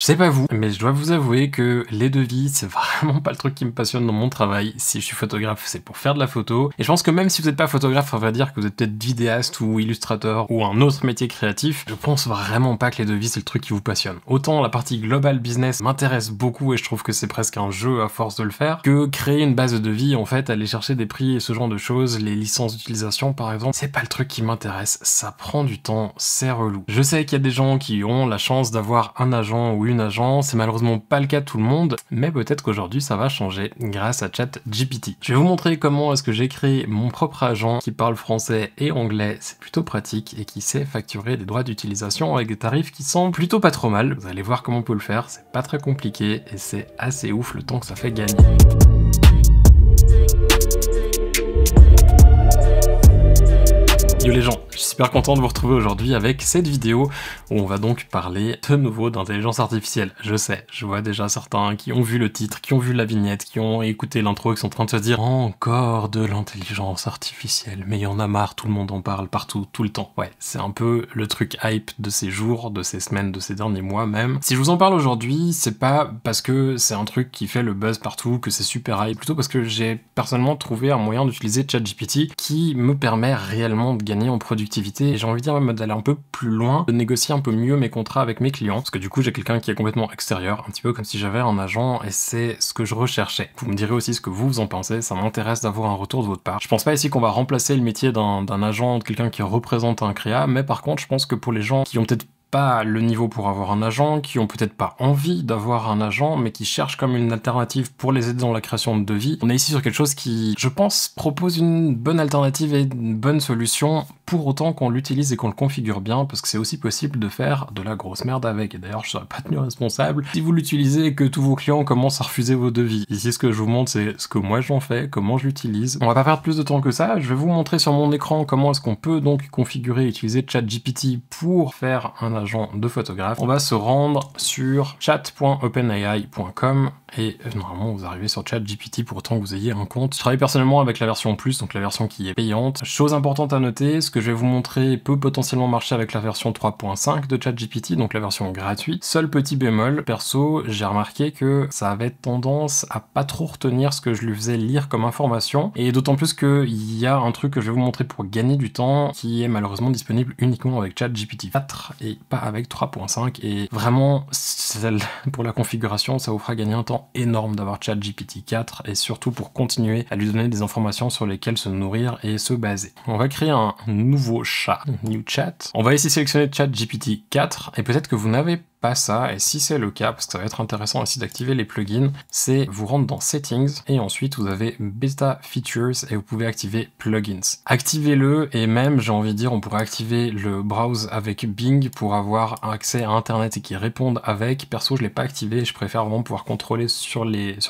Je sais pas vous, mais je dois vous avouer que les devis, c'est vraiment pas le truc qui me passionne dans mon travail. Si je suis photographe, c'est pour faire de la photo. Et je pense que même si vous n'êtes pas photographe, on va dire que vous êtes peut-être vidéaste ou illustrateur ou un autre métier créatif, je pense vraiment pas que les devis, c'est le truc qui vous passionne. Autant la partie global business m'intéresse beaucoup et je trouve que c'est presque un jeu à force de le faire, que créer une base de devis, en fait, aller chercher des prix et ce genre de choses, les licences d'utilisation par exemple, c'est pas le truc qui m'intéresse. Ça prend du temps, c'est relou. Je sais qu'il y a des gens qui ont la chance d'avoir un agent ou une agent, c'est malheureusement pas le cas de tout le monde, mais peut-être qu'aujourd'hui ça va changer grâce à ChatGPT. Je vais vous montrer comment est-ce que j'ai créé mon propre agent qui parle français et anglais, c'est plutôt pratique, et qui sait facturer des droits d'utilisation avec des tarifs qui sont plutôt pas trop mal. Vous allez voir comment on peut le faire, c'est pas très compliqué et c'est assez ouf le temps que ça fait gagner. Yo les gens, je suis super content de vous retrouver aujourd'hui avec cette vidéo où on va donc parler de nouveau d'intelligence artificielle. Je sais, je vois déjà certains qui ont vu le titre, qui ont vu la vignette, qui ont écouté l'intro et qui sont en train de se dire encore de l'intelligence artificielle, mais il y en a marre, tout le monde en parle partout, tout le temps. Ouais, c'est un peu le truc hype de ces jours, de ces semaines, de ces derniers mois même. Si je vous en parle aujourd'hui, c'est pas parce que c'est un truc qui fait le buzz partout, que c'est super hype, plutôt parce que j'ai personnellement trouvé un moyen d'utiliser ChatGPT qui me permet réellement de gagner en productivité, et j'ai envie de dire même d'aller un peu plus loin, de négocier un peu mieux mes contrats avec mes clients, parce que du coup j'ai quelqu'un qui est complètement extérieur, un petit peu comme si j'avais un agent, et c'est ce que je recherchais. Vous me direz aussi ce que vous en pensez, ça m'intéresse d'avoir un retour de votre part. Je pense pas ici qu'on va remplacer le métier d'un agent, de quelqu'un qui représente un créa, mais par contre je pense que pour les gens qui ont peut-être pas le niveau pour avoir un agent, qui ont peut-être pas envie d'avoir un agent, mais qui cherchent comme une alternative pour les aider dans la création de devis. On est ici sur quelque chose qui, je pense, propose une bonne alternative et une bonne solution, pour autant qu'on l'utilise et qu'on le configure bien, parce que c'est aussi possible de faire de la grosse merde avec. Et d'ailleurs, je serais pas tenu responsable si vous l'utilisez et que tous vos clients commencent à refuser vos devis. Ici, ce que je vous montre, c'est ce que moi j'en fais, comment je l'utilise. On va pas perdre plus de temps que ça, je vais vous montrer sur mon écran comment est-ce qu'on peut donc configurer et utiliser ChatGPT pour faire un agent de photographe. On va se rendre sur chat.openai.com et normalement vous arrivez sur ChatGPT pour autant que vous ayez un compte. Je travaille personnellement avec la version plus, donc la version qui est payante. Chose importante à noter, ce que je vais vous montrer peut potentiellement marcher avec la version 3.5 de ChatGPT, donc la version gratuite. Seul petit bémol, perso, j'ai remarqué que ça avait tendance à pas trop retenir ce que je lui faisais lire comme information, et d'autant plus qu'il y a un truc que je vais vous montrer pour gagner du temps qui est malheureusement disponible uniquement avec ChatGPT 4 et pas avec 3.5, et vraiment pour la configuration ça vous fera gagner un temps énorme d'avoir ChatGPT 4, et surtout pour continuer à lui donner des informations sur lesquelles se nourrir et se baser. On va créer un nouveau chat, new chat. On va ici sélectionner ChatGPT 4, et peut-être que vous n'avez pas ça, et si c'est le cas, parce que ça va être intéressant aussi d'activer les plugins, c'est vous rendre dans Settings, et ensuite vous avez Beta Features, et vous pouvez activer Plugins. Activez-le, et même, j'ai envie de dire, on pourrait activer le browse avec Bing pour avoir accès à Internet et qu'il réponde avec. Perso, je l'ai pas activé, je préfère vraiment pouvoir contrôler sur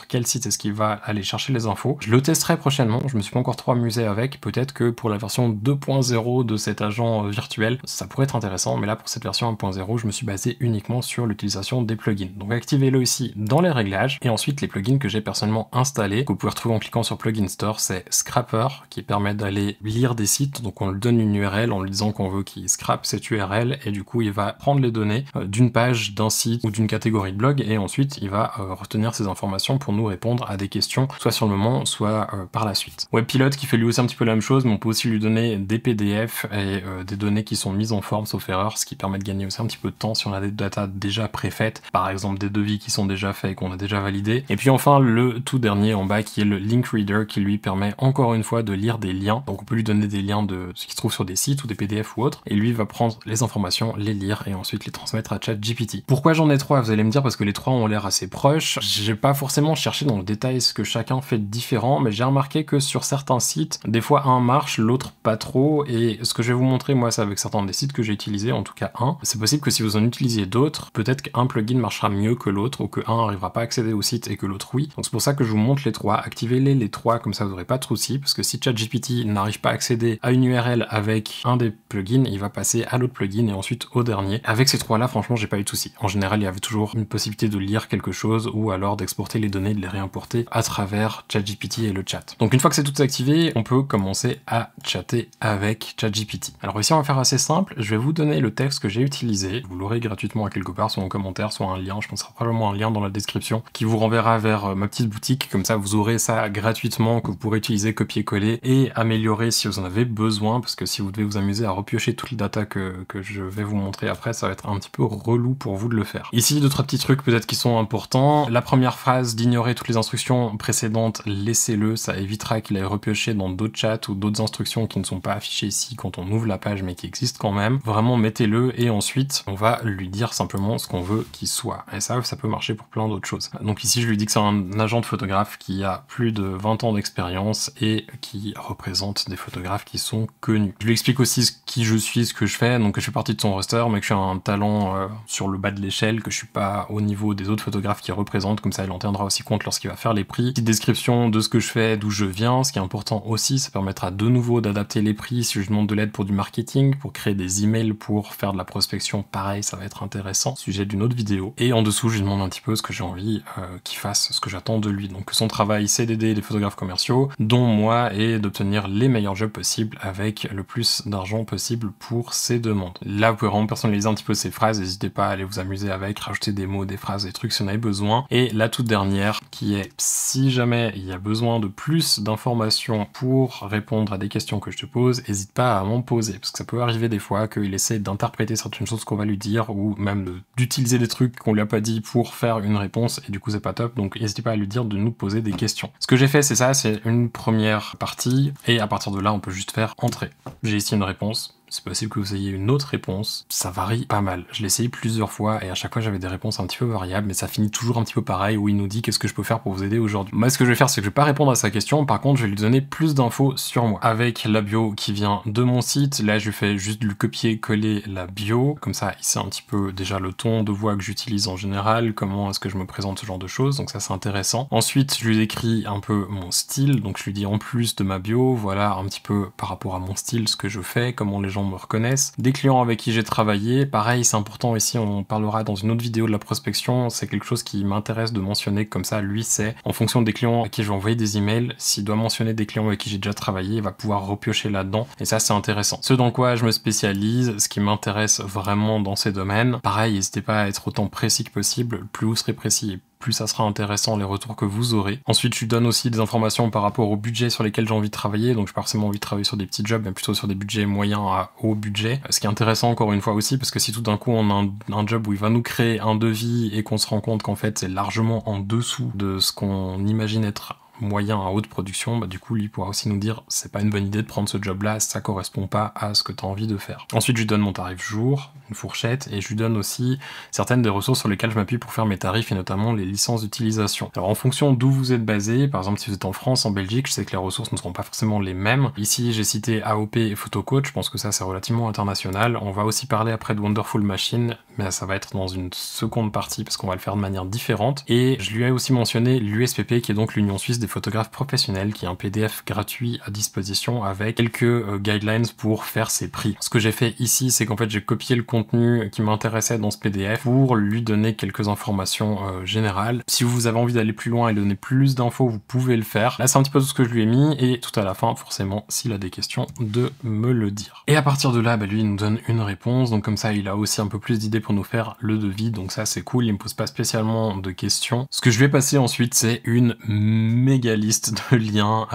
quel site est-ce qu'il va aller chercher les infos. Je le testerai prochainement, je me suis pas encore trop amusé avec, peut-être que pour la version 2.0 de cet agent virtuel, ça pourrait être intéressant, mais là pour cette version 1.0, je me suis basé uniquement sur l'utilisation des plugins. Donc activez-le ici dans les réglages, et ensuite les plugins que j'ai personnellement installés, que vous pouvez retrouver en cliquant sur Plugin Store, c'est Scrapper, qui permet d'aller lire des sites, donc on lui donne une URL en lui disant qu'on veut qu'il scrape cette URL, et du coup il va prendre les données d'une page, d'un site ou d'une catégorie de blog, et ensuite il va retenir ces informations pour nous répondre à des questions, soit sur le moment, soit par la suite. WebPilot qui fait lui aussi un petit peu la même chose, mais on peut aussi lui donner des PDF et des données qui sont mises en forme sauf erreur, ce qui permet de gagner aussi un petit peu de temps si on a des data déjà préfaites, par exemple des devis qui sont déjà faits et qu'on a déjà validés. Et puis enfin le tout dernier en bas qui est le Link Reader, qui lui permet encore une fois de lire des liens. Donc on peut lui donner des liens de ce qui se trouve sur des sites ou des PDF ou autres, et lui va prendre les informations, les lire et ensuite les transmettre à ChatGPT. Pourquoi j'en ai trois? Vous allez me dire parce que les trois ont l'air assez proches. J'ai pas forcément cherché dans le détail ce que chacun fait de différent, mais j'ai remarqué que sur certains sites, des fois un marche, l'autre pas trop, et ce que je vais vous montrer moi c'est avec certains des sites que j'ai utilisés, en tout cas un. C'est possible que si vous en utilisiez d'autres, peut-être qu'un plugin marchera mieux que l'autre, ou que un n'arrivera pas à accéder au site et que l'autre oui. Donc c'est pour ça que je vous montre les trois. Activez-les les trois, comme ça vous n'aurez pas de soucis, parce que si ChatGPT n'arrive pas à accéder à une URL avec un des plugins, il va passer à l'autre plugin et ensuite au dernier. Avec ces trois là, franchement j'ai pas eu de soucis. En général il y avait toujours une possibilité de lire quelque chose, ou alors d'exporter les données, de les réimporter à travers ChatGPT et le chat. Donc une fois que c'est tout activé, on peut commencer à chatter avec ChatGPT. Alors ici on va faire assez simple, je vais vous donner le texte que j'ai utilisé, vous l'aurez gratuitement à quelques quelque part, soit en commentaire, soit un lien. Je pense probablement un lien dans la description qui vous renverra vers ma petite boutique. Comme ça, vous aurez ça gratuitement que vous pourrez utiliser, copier-coller et améliorer si vous en avez besoin, parce que si vous devez vous amuser à repiocher toutes les datas que je vais vous montrer après, ça va être un petit peu relou pour vous de le faire. Ici, 2-3 petits trucs peut-être qui sont importants. La première phrase d'ignorer toutes les instructions précédentes, laissez-le, ça évitera qu'il aille repiocher dans d'autres chats ou d'autres instructions qui ne sont pas affichées ici quand on ouvre la page mais qui existent quand même. Vraiment mettez-le et ensuite on va lui dire simplement ce qu'on veut qu'il soit. Et ça peut marcher pour plein d'autres choses. Donc ici je lui dis que c'est un agent de photographe qui a plus de 20 ans d'expérience et qui représente des photographes qui sont connus. Je lui explique aussi qui je suis, ce que je fais, donc que je suis partie de son roster mais que je suis un talent sur le bas de l'échelle, que je suis pas au niveau des autres photographes qui représentent, comme ça il en tiendra aussi compte lorsqu'il va faire les prix. Petite description de ce que je fais, d'où je viens, ce qui est important aussi, ça permettra de nouveau d'adapter les prix si je demande de l'aide pour du marketing, pour créer des emails, pour faire de la prospection, pareil, ça va être intéressant, sujet d'une autre vidéo. Et en dessous, je lui demande un petit peu ce que j'ai envie qu'il fasse, ce que j'attends de lui. Donc que son travail, c'est d'aider les photographes commerciaux, dont moi, et d'obtenir les meilleurs jobs possibles avec le plus d'argent possible pour ses demandes. Là, vous pouvez vraiment personnaliser un petit peu ces phrases, n'hésitez pas à aller vous amuser avec, rajouter des mots, des phrases, des trucs si vous en avez besoin. Et la toute dernière, qui est si jamais il y a besoin de plus d'informations pour répondre à des questions que je te pose, n'hésite pas à m'en poser, parce que ça peut arriver des fois qu'il essaie d'interpréter certaines choses qu'on va lui dire, ou même d'utiliser des trucs qu'on lui a pas dit pour faire une réponse, et du coup c'est pas top, donc n'hésitez pas à lui dire de nous poser des questions. Ce que j'ai fait, c'est ça, c'est une première partie, et à partir de là, on peut juste faire entrer. J'ai ici une réponse. C'est possible que vous ayez une autre réponse, ça varie pas mal. Je l'ai essayé plusieurs fois et à chaque fois j'avais des réponses un petit peu variables, mais ça finit toujours un petit peu pareil où il nous dit qu'est-ce que je peux faire pour vous aider aujourd'hui. Moi ce que je vais faire c'est que je vais pas répondre à sa question, par contre je vais lui donner plus d'infos sur moi. Avec la bio qui vient de mon site, là je lui fais juste lui copier-coller la bio, comme ça il sait un petit peu déjà le ton de voix que j'utilise en général, comment est-ce que je me présente, ce genre de choses, donc ça c'est intéressant. Ensuite je lui décris un peu mon style, donc je lui dis en plus de ma bio, voilà un petit peu par rapport à mon style, ce que je fais, comment les gens me reconnaissent, des clients avec qui j'ai travaillé, pareil c'est important ici, on parlera dans une autre vidéo de la prospection, c'est quelque chose qui m'intéresse de mentionner, comme ça lui c'est, en fonction des clients à qui je vais envoyer des emails, s'il doit mentionner des clients avec qui j'ai déjà travaillé, il va pouvoir repiocher là-dedans, et ça c'est intéressant. Ce dans quoi je me spécialise, ce qui m'intéresse vraiment dans ces domaines, pareil n'hésitez pas à être autant précis que possible, plus vous serez précis, plus ça sera intéressant les retours que vous aurez. Ensuite, je lui donne aussi des informations par rapport au budget sur lesquels j'ai envie de travailler, donc je n'ai pas forcément envie de travailler sur des petits jobs, mais plutôt sur des budgets moyens à haut budget. Ce qui est intéressant encore une fois aussi, parce que si tout d'un coup on a un job où il va nous créer un devis et qu'on se rend compte qu'en fait c'est largement en dessous de ce qu'on imagine être moyen à haute production, bah du coup lui pourra aussi nous dire c'est pas une bonne idée de prendre ce job là, ça correspond pas à ce que tu as envie de faire. Ensuite je lui donne mon tarif jour, une fourchette, et je lui donne aussi certaines des ressources sur lesquelles je m'appuie pour faire mes tarifs et notamment les licences d'utilisation. Alors en fonction d'où vous êtes basé, par exemple si vous êtes en France, en Belgique, je sais que les ressources ne seront pas forcément les mêmes. Ici j'ai cité AOP et PhotoCoach, je pense que ça c'est relativement international. On va aussi parler après de Wonderful Machine, mais ça va être dans une seconde partie parce qu'on va le faire de manière différente. Et je lui ai aussi mentionné l'USPP qui est donc l'Union Suisse des photographes professionnels, qui est un PDF gratuit à disposition avec quelques guidelines pour faire ses prix. Ce que j'ai fait ici, c'est qu'en fait j'ai copié le contenu qui m'intéressait dans ce PDF pour lui donner quelques informations générales. Si vous avez envie d'aller plus loin et donner plus d'infos, vous pouvez le faire. Là c'est un petit peu tout ce que je lui ai mis, et tout à la fin, forcément, s'il a des questions, de me le dire. Et à partir de là, bah, lui il nous donne une réponse, donc comme ça il a aussi un peu plus d'idées pour nous faire le devis, donc ça c'est cool, il me pose pas spécialement de questions. Ce que je vais passer ensuite, c'est une méga liste de liens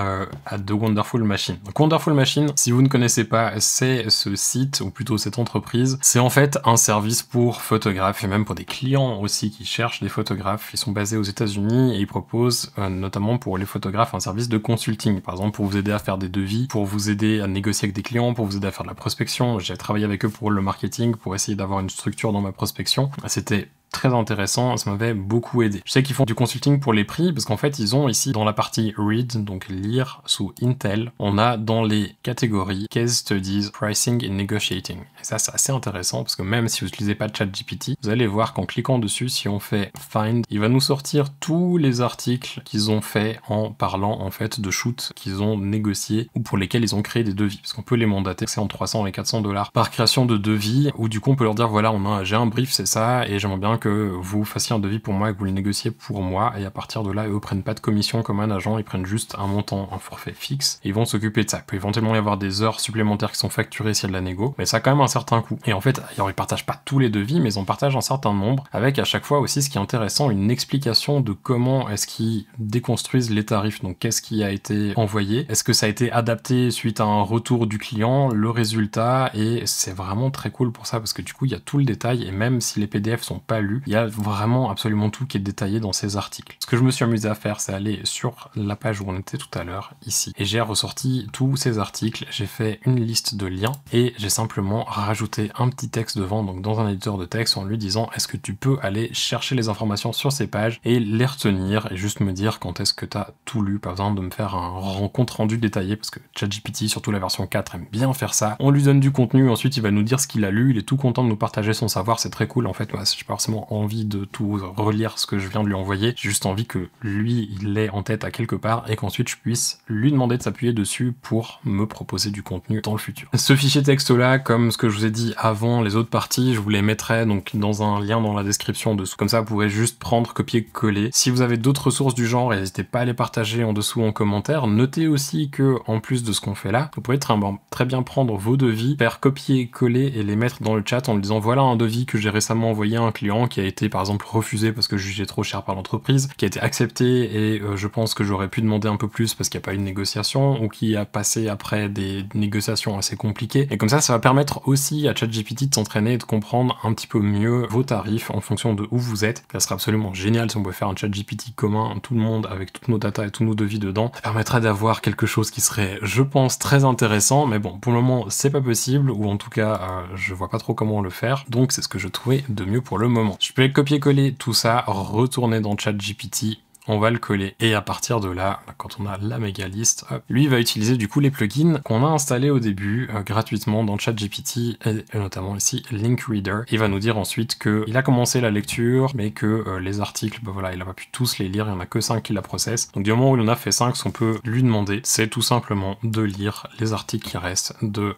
à The Wonderful Machine. Donc Wonderful Machine, si vous ne connaissez pas, c'est ce site, ou plutôt cette entreprise, c'est en fait un service pour photographes, et même pour des clients aussi qui cherchent des photographes. Ils sont basés aux États-Unis et ils proposent notamment pour les photographes un service de consulting, par exemple pour vous aider à faire des devis, pour vous aider à négocier avec des clients, pour vous aider à faire de la prospection. J'ai travaillé avec eux pour le marketing, pour essayer d'avoir une structure dans ma prospection. C'était très intéressant, ça m'avait beaucoup aidé. Je sais qu'ils font du consulting pour les prix, parce qu'en fait ils ont ici dans la partie Read, donc lire sous Intel, on a dans les catégories Case Studies, Pricing et Negotiating. Et ça c'est assez intéressant, parce que même si vous n'utilisez pas ChatGPT, vous allez voir qu'en cliquant dessus, si on fait Find, il va nous sortir tous les articles qu'ils ont fait en parlant en fait de shoots qu'ils ont négociés ou pour lesquels ils ont créé des devis, parce qu'on peut les mandater, c'est en 300 et 400 $ par création de devis, ou du coup on peut leur dire voilà, j'ai un brief, c'est ça, et j'aimerais bien que vous fassiez un devis pour moi et que vous le négociez pour moi, et à partir de là, eux prennent pas de commission comme un agent, ils prennent juste un montant, un forfait fixe, et ils vont s'occuper de ça. Il peut éventuellement y avoir des heures supplémentaires qui sont facturées s'il y a de la négo, mais ça a quand même un certain coût. Et en fait, ils partagent pas tous les devis, mais ils en partagent un certain nombre, avec à chaque fois aussi, ce qui est intéressant, une explication de comment est-ce qu'ils déconstruisent les tarifs. Donc qu'est-ce qui a été envoyé, est-ce que ça a été adapté suite à un retour du client, le résultat, et c'est vraiment très cool pour ça, parce que du coup, il y a tout le détail, et même si les PDF sont pas lus, il y a vraiment absolument tout qui est détaillé dans ces articles. Ce que je me suis amusé à faire, c'est aller sur la page où on était tout à l'heure, ici, et j'ai ressorti tous ces articles, j'ai fait une liste de liens, et j'ai simplement rajouté un petit texte devant, donc dans un éditeur de texte, en lui disant est-ce que tu peux aller chercher les informations sur ces pages et les retenir, et juste me dire quand est-ce que tu as tout lu, pas besoin de me faire un compte rendu détaillé, parce que ChatGPT, surtout la version 4, aime bien faire ça. On lui donne du contenu, ensuite il va nous dire ce qu'il a lu, il est tout content de nous partager son savoir, c'est très cool. En fait, moi, j'ai pas forcément envie de tout relire ce que je viens de lui envoyer, j'ai juste envie que lui, il l'ait en tête à quelque part, et qu'ensuite je puisse lui demander de s'appuyer dessus pour me proposer du contenu dans le futur. Ce fichier texte-là, comme ce que je vous ai dit avant les autres parties, je vous les mettrai donc dans un lien dans la description dessous. Comme ça, vous pourrez juste prendre, copier-coller. Si vous avez d'autres ressources du genre, n'hésitez pas à les partager en dessous en commentaire. Notez aussi que, en plus de ce qu'on fait là, vous pouvez très bien prendre vos devis, faire copier-coller et les mettre dans le chat en lui disant voilà un devis que j'ai récemment envoyé à un client qui a été par exemple refusé parce que jugé trop cher par l'entreprise, qui a été accepté et je pense que j'aurais pu demander un peu plus parce qu'il n'y a pas eu de négociation, ou qui a passé après des négociations assez compliquées. Et comme ça va permettre aussi à ChatGPT de s'entraîner et de comprendre un petit peu mieux vos tarifs en fonction de où vous êtes. Ça serait absolument génial si on pouvait faire un ChatGPT commun, tout le monde, avec toutes nos datas et tous nos devis dedans. Ça permettrait d'avoir quelque chose qui serait, je pense, très intéressant, mais bon, pour le moment, c'est pas possible, ou en tout cas, je vois pas trop comment le faire, donc c'est ce que je trouvais de mieux pour le moment. Je peux copier-coller tout ça, retourner dans ChatGPT, on va le coller, et à partir de là, quand on a la méga liste, hop, lui va utiliser du coup les plugins qu'on a installés au début gratuitement dans ChatGPT, et notamment ici Linkreader. Il va nous dire ensuite qu'il a commencé la lecture, mais que les articles, bah voilà, il a pas pu tous les lire, il y en a que 5 qui la processent. Donc du moment où il en a fait 5, ce qu'on peut lui demander, c'est tout simplement de lire les articles qui restent, de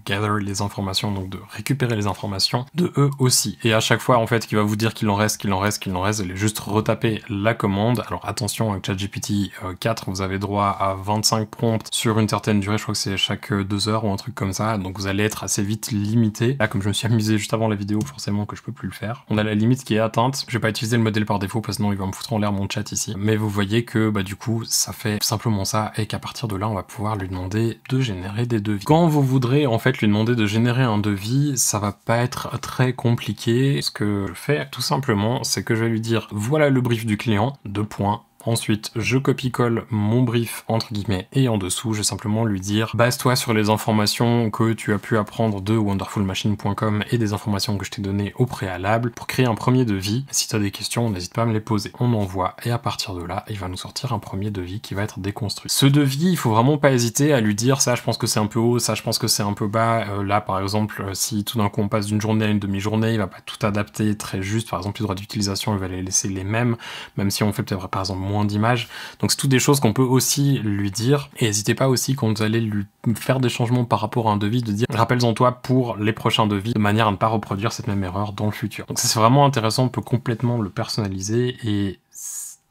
gather les informations, donc de récupérer les informations de eux aussi. Et à chaque fois, en fait, qu'il va vous dire qu'il en reste, allez juste retaper la commande. Alors attention, avec ChatGPT 4, vous avez droit à 25 prompts sur une certaine durée, je crois que c'est chaque 2 heures ou un truc comme ça, donc vous allez être assez vite limité. Là, comme je me suis amusé juste avant la vidéo, forcément que je peux plus le faire. On a la limite qui est atteinte. Je vais pas utiliser le modèle par défaut parce que sinon il va me foutre en l'air mon chat ici. Mais vous voyez que bah du coup, ça fait simplement ça, et qu'à partir de là, on va pouvoir lui demander de générer des devis. Quand vous voudrez en fait lui demander de générer un devis, ça va pas être très compliqué. Ce que je fais tout simplement, c'est que je vais lui dire voilà le brief du client, point. Ensuite, je copie-colle mon brief entre guillemets et en dessous, je vais simplement lui dire base-toi sur les informations que tu as pu apprendre de wonderfulmachine.com et des informations que je t'ai données au préalable pour créer un premier devis. Si tu as des questions, n'hésite pas à me les poser. On envoie, et à partir de là, il va nous sortir un premier devis qui va être déconstruit. Ce devis, il faut vraiment pas hésiter à lui dire ça, je pense que c'est un peu haut, ça, je pense que c'est un peu bas. Là, par exemple, si tout d'un coup on passe d'une journée à une demi-journée, il va pas tout adapter très juste. Par exemple, les droits d'utilisation, il va les laisser les mêmes, même si on fait peut-être par exemple moins d'images. Donc c'est toutes des choses qu'on peut aussi lui dire. Et n'hésitez pas aussi quand vous allez lui faire des changements par rapport à un devis, de dire rappelle-en toi pour les prochains devis, de manière à ne pas reproduire cette même erreur dans le futur. Donc ça c'est vraiment intéressant, on peut complètement le personnaliser et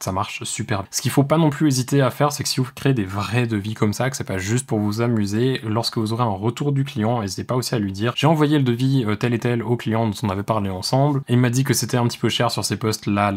ça marche super bien. Ce qu'il faut pas non plus hésiter à faire, c'est que si vous créez des vrais devis comme ça, que c'est pas juste pour vous amuser, lorsque vous aurez un retour du client, n'hésitez pas aussi à lui dire j'ai envoyé le devis tel et tel au client dont on avait parlé ensemble, et il m'a dit que c'était un petit peu cher sur ces postes là,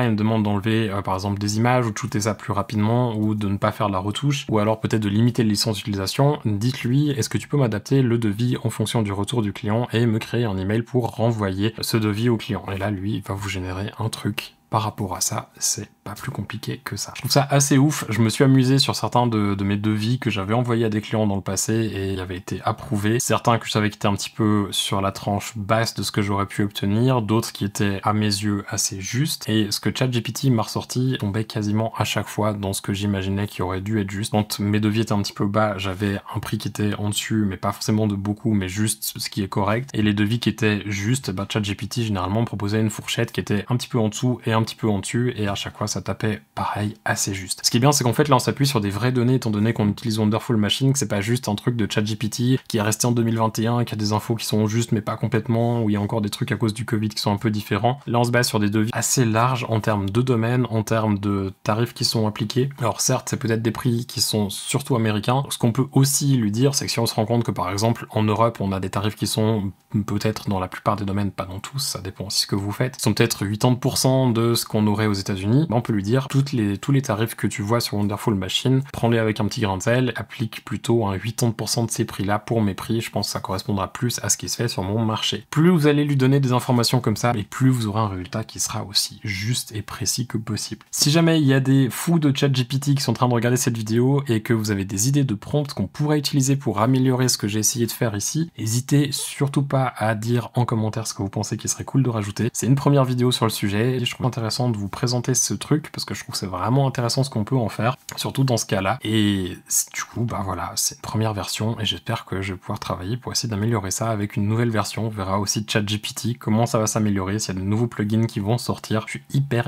il me demande d'enlever par exemple des images, ou de shooter ça plus rapidement, ou de ne pas faire la retouche, ou alors peut-être de limiter les licences d'utilisation. Dites-lui est-ce que tu peux m'adapter le devis en fonction du retour du client et me créer un email pour renvoyer ce devis au client. Et là lui il va vous générer un truc par rapport à ça, c'est pas plus compliqué que ça. Je trouve ça assez ouf, je me suis amusé sur certains de mes devis que j'avais envoyés à des clients dans le passé et ils avaient été approuvés. Certains que je savais qui étaient un petit peu sur la tranche basse de ce que j'aurais pu obtenir, d'autres qui étaient à mes yeux assez justes. Et ce que ChatGPT m'a ressorti tombait quasiment à chaque fois dans ce que j'imaginais qui aurait dû être juste. Quand mes devis étaient un petit peu bas, j'avais un prix qui était en dessus, mais pas forcément de beaucoup, mais juste ce qui est correct. Et les devis qui étaient justes, bah ChatGPT généralement me proposait une fourchette qui était un petit peu en dessous et un un petit peu en dessus, et à chaque fois ça tapait pareil, assez juste. Ce qui est bien, c'est qu'en fait là on s'appuie sur des vraies données, étant donné qu'on utilise Wonderful Machine, que c'est pas juste un truc de ChatGPT qui est resté en 2021, qui a des infos qui sont justes mais pas complètement, où il y a encore des trucs à cause du Covid qui sont un peu différents. Là on se base sur des devis assez larges en termes de domaine, en termes de tarifs qui sont appliqués. Alors certes, c'est peut-être des prix qui sont surtout américains. Ce qu'on peut aussi lui dire, c'est que si on se rend compte que par exemple en Europe on a des tarifs qui sont peut-être dans la plupart des domaines, pas dans tous, ça dépend aussi ce que vous faites, sont peut-être 80% de ce qu'on aurait aux États-Unis, on peut lui dire tous les tarifs que tu vois sur Wonderful Machine, prends-les avec un petit grain de sel, applique plutôt un 80% de ces prix-là pour mes prix, je pense que ça correspondra plus à ce qui se fait sur mon marché. Plus vous allez lui donner des informations comme ça, et plus vous aurez un résultat qui sera aussi juste et précis que possible. Si jamais il y a des fous de ChatGPT qui sont en train de regarder cette vidéo et que vous avez des idées de prompts qu'on pourrait utiliser pour améliorer ce que j'ai essayé de faire ici, n'hésitez surtout pas à dire en commentaire ce que vous pensez qu'il serait cool de rajouter. C'est une première vidéo sur le sujet et je trouve intéressant de vous présenter ce truc parce que je trouve que c'est vraiment intéressant ce qu'on peut en faire, surtout dans ce cas-là. Et du coup, bah voilà, c'est une première version et j'espère que je vais pouvoir travailler pour essayer d'améliorer ça avec une nouvelle version. On verra aussi ChatGPT, comment ça va s'améliorer, s'il y a de nouveaux plugins qui vont sortir. Je suis hyper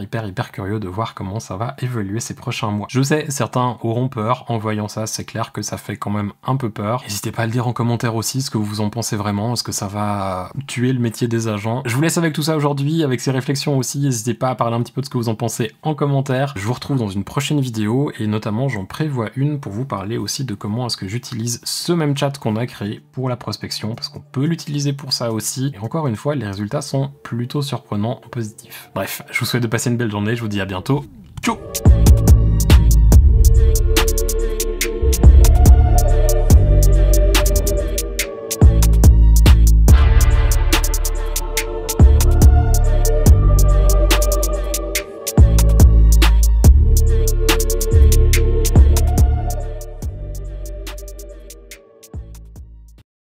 curieux de voir comment ça va évoluer ces prochains mois. Je sais, certains auront peur en voyant ça, c'est clair que ça fait quand même un peu peur. N'hésitez pas à le dire en commentaire aussi, ce que vous en pensez vraiment, est-ce que ça va tuer le métier des agents. Je vous laisse avec tout ça aujourd'hui, avec ces réflexions aussi, n'hésitez pas à parler un petit peu de ce que vous en pensez en commentaire. Je vous retrouve dans une prochaine vidéo, et notamment j'en prévois une pour vous parler aussi de comment est-ce que j'utilise ce même chat qu'on a créé pour la prospection, parce qu'on peut l'utiliser pour ça aussi, et encore une fois, les résultats sont plutôt surprenants en positif. Bref, je vous souhaite de passer une belle journée, je vous dis à bientôt, ciao.